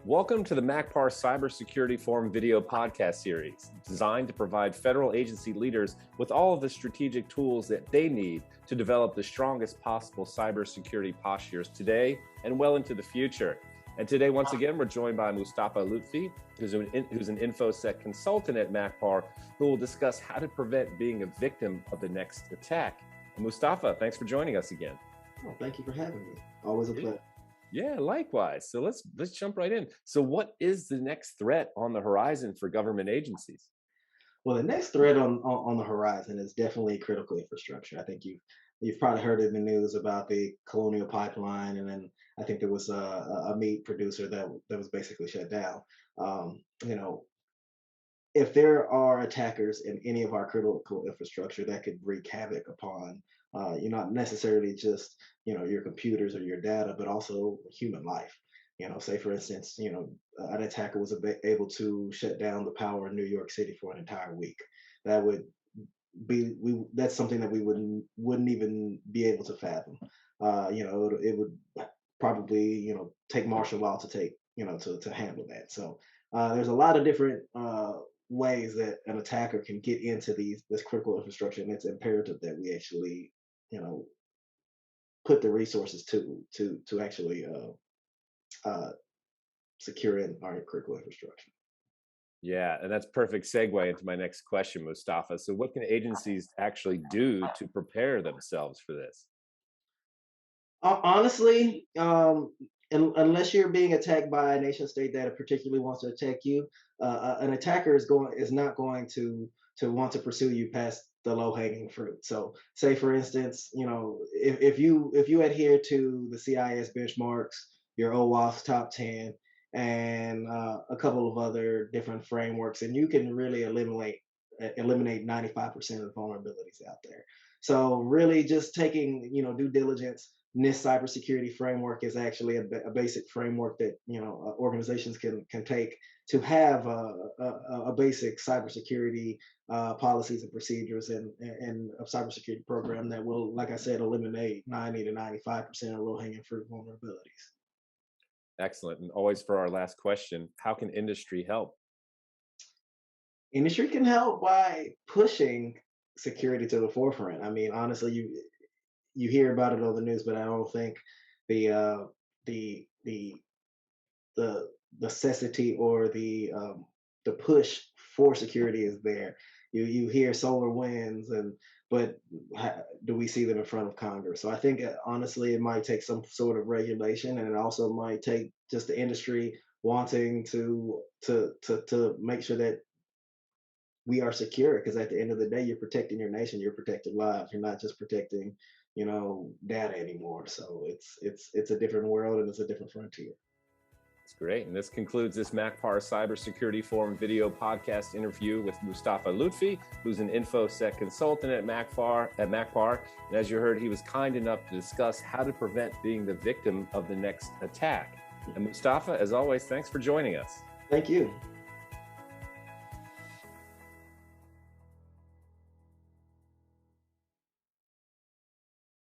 Welcome to the Makpar Cybersecurity Forum video podcast series, designed to provide federal agency leaders with all of the strategic tools that they need to develop the strongest possible cybersecurity postures today and well into the future. And today, once again, we're joined by Mustafa Lutfi, who's an InfoSec consultant at Makpar, who will discuss how to prevent being a victim of the next attack. And Mustafa, thanks for joining us again. Oh, thank you for having me. Always a pleasure. Yeah, likewise. So let's jump right in. So what is the next threat on the horizon for government agencies? Well, the next threat on the horizon is definitely critical infrastructure. I think you've probably heard in the news about the Colonial Pipeline, and then I think there was a meat producer that was basically shut down. Um, you know, if there are attackers in any of our critical infrastructure that could wreak havoc upon, you're not necessarily just your computers or your data, but also human life. Say for instance, an attacker was able to shut down the power in New York City for an entire week. That would that's something that we wouldn't even be able to fathom. It would probably take martial law to take to handle that. So there's a lot of different ways that an attacker can get into this critical infrastructure, and it's imperative that we actually you know put the resources to actually uh, secure in our critical infrastructure. Yeah, and that's perfect segue into my next question, Mustafa. So what can agencies actually do to prepare themselves for this? Honestly, unless you're being attacked by a nation state that particularly wants to attack you, an attacker is not going to want to pursue you past the low hanging fruit. So, say for instance, if you adhere to the CIS benchmarks, your OWASP top 10, and a couple of other different frameworks, and you can really eliminate 95% of the vulnerabilities out there. So really just taking, due diligence. NIST cybersecurity framework is actually a basic framework that organizations can take to have a basic cybersecurity policies and procedures and a cybersecurity program that will, like I said, eliminate 90 to 95% of low-hanging fruit vulnerabilities. Excellent. And always for our last question, how can industry help? Industry can help by pushing security to the forefront. I mean, honestly, you hear about it on the news, but I don't think the the the the necessity or the push for security is there. You hear solar winds, but do we see them in front of Congress? So I think honestly, it might take some sort of regulation, and it also might take just the industry wanting to make sure that we are secure, because at the end of the day, you're protecting your nation, you're protecting lives, you're not just protecting data anymore. So it's a different world, and it's a different frontier. That's great. And this concludes this Makpar Cybersecurity Forum video podcast interview with Mustafa Lutfi, who's an InfoSec consultant at Makpar. And as you heard, he was kind enough to discuss how to prevent being the victim of the next attack. And Mustafa, as always, thanks for joining us. Thank you.